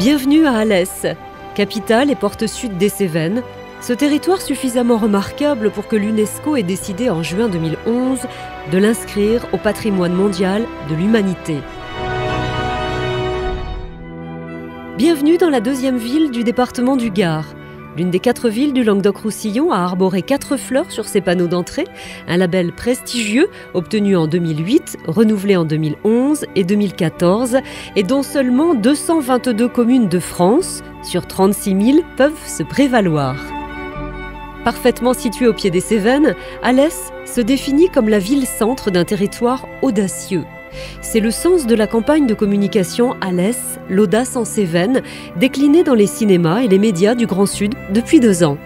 Bienvenue à Alès, capitale et porte sud des Cévennes. Ce territoire suffisamment remarquable pour que l'UNESCO ait décidé en juin 2011 de l'inscrire au patrimoine mondial de l'humanité. Bienvenue dans la deuxième ville du département du Gard. L'une des 4 villes du Languedoc-Roussillon a arboré 4 fleurs sur ses panneaux d'entrée, un label prestigieux obtenu en 2008, renouvelé en 2011 et 2014, et dont seulement 222 communes de France, sur 36 000, peuvent se prévaloir. Parfaitement située au pied des Cévennes, Alès se définit comme la ville-centre d'un territoire audacieux. C'est le sens de la campagne de communication Alès, l'audace en Cévennes, déclinée dans les cinémas et les médias du Grand Sud depuis 2 ans.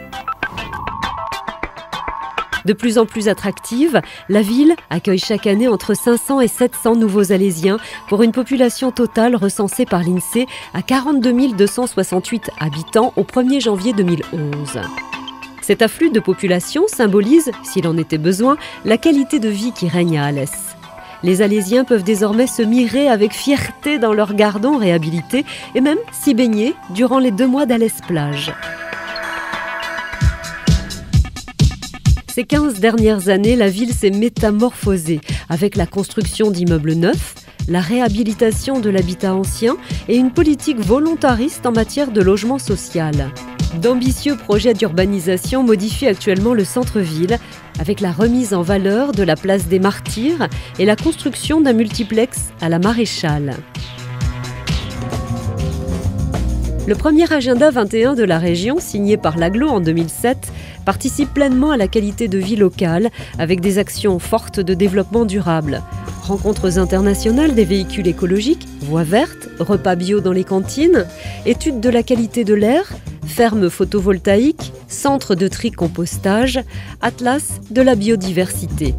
De plus en plus attractive, la ville accueille chaque année entre 500 et 700 nouveaux Alésiens pour une population totale recensée par l'INSEE à 42 268 habitants au 1er janvier 2011. Cet afflux de population symbolise, s'il en était besoin, la qualité de vie qui règne à Alès. Les Alésiens peuvent désormais se mirer avec fierté dans leurs gardons réhabilités et même s'y baigner durant les 2 mois d'Alès-Plage. Ces 15 dernières années, la ville s'est métamorphosée avec la construction d'immeubles neufs, la réhabilitation de l'habitat ancien et une politique volontariste en matière de logement social. D'ambitieux projets d'urbanisation modifient actuellement le centre-ville avec la remise en valeur de la place des Martyrs et la construction d'un multiplex à la Maréchale. Le premier agenda 21 de la région, signé par l'Agglo en 2007, participe pleinement à la qualité de vie locale avec des actions fortes de développement durable. Rencontres internationales des véhicules écologiques, voies vertes, repas bio dans les cantines, études de la qualité de l'air, ferme photovoltaïque, centre de tri-compostage, atlas de la biodiversité.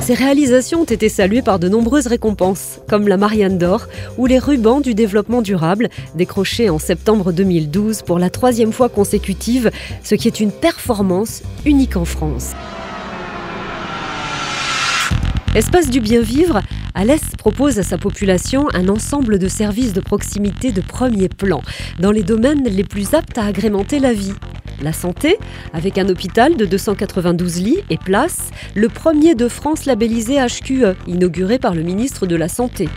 Ces réalisations ont été saluées par de nombreuses récompenses, comme la Marianne d'Or ou les rubans du développement durable, décrochés en septembre 2012 pour la 3e fois consécutive, ce qui est une performance unique en France. Espace du bien vivre, Alès propose à sa population un ensemble de services de proximité de premier plan, dans les domaines les plus aptes à agrémenter la vie. La santé, avec un hôpital de 292 lits et places, le premier de France labellisé HQE, inauguré par le ministre de la Santé.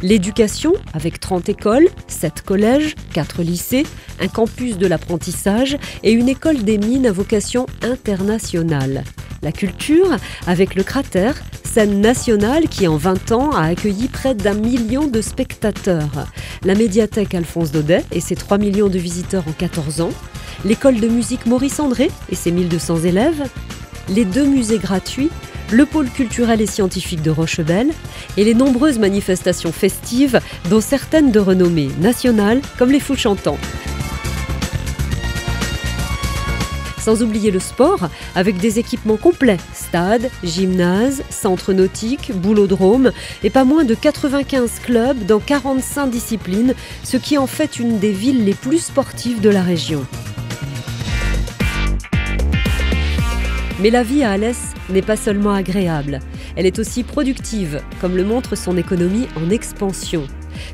L'éducation, avec 30 écoles, 7 collèges, 4 lycées, un campus de l'apprentissage et une école des mines à vocation internationale. La culture, avec le Cratère, scène nationale qui en 20 ans a accueilli près d'1 million de spectateurs. La médiathèque Alphonse Daudet et ses 3 millions de visiteurs en 14 ans. L'école de musique Maurice André et ses 1200 élèves. Les 2 musées gratuits, le pôle culturel et scientifique de Rochebelle et les nombreuses manifestations festives, dont certaines de renommée nationale, comme les Fous Chantants. Sans oublier le sport, avec des équipements complets, stade, gymnase, centre nautique, boulodrome et pas moins de 95 clubs dans 45 disciplines, ce qui en fait une des villes les plus sportives de la région. Mais la vie à Alès n'est pas seulement agréable, elle est aussi productive, comme le montre son économie en expansion.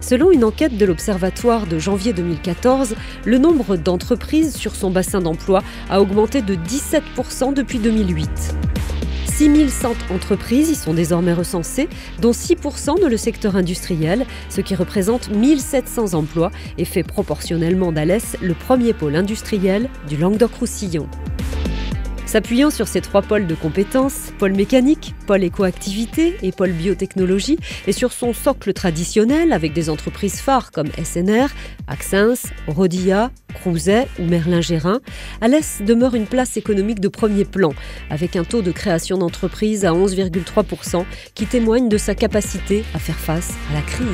Selon une enquête de l'Observatoire de janvier 2014, le nombre d'entreprises sur son bassin d'emploi a augmenté de 17% depuis 2008. 6100 entreprises y sont désormais recensées, dont 6% dans le secteur industriel, ce qui représente 1700 emplois et fait proportionnellement d'Alès le premier pôle industriel du Languedoc-Roussillon. S'appuyant sur ces 3 pôles de compétences, pôle mécanique, pôle écoactivité et pôle biotechnologie, et sur son socle traditionnel avec des entreprises phares comme SNR, Axens, Rodia, Crouzet ou Merlin-Gérin, Alès demeure une place économique de premier plan, avec un taux de création d'entreprises à 11,3% qui témoigne de sa capacité à faire face à la crise.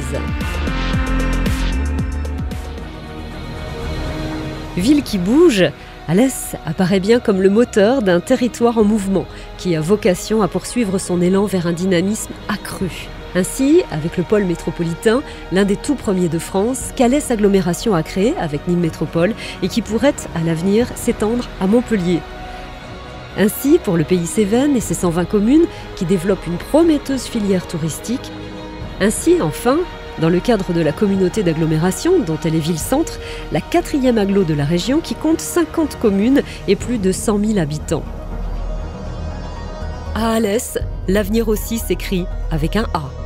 Ville qui bouge, Alès apparaît bien comme le moteur d'un territoire en mouvement qui a vocation à poursuivre son élan vers un dynamisme accru. Ainsi, avec le pôle métropolitain, l'un des tout premiers de France, qu'Alès Agglomération a créé avec Nîmes Métropole et qui pourrait à l'avenir s'étendre à Montpellier. Ainsi, pour le pays Cévennes et ses 120 communes qui développent une prometteuse filière touristique. Ainsi, enfin, dans le cadre de la communauté d'agglomération dont elle est ville-centre, la 4e agglo de la région qui compte 50 communes et plus de 100 000 habitants. À Alès, l'avenir aussi s'écrit avec un A.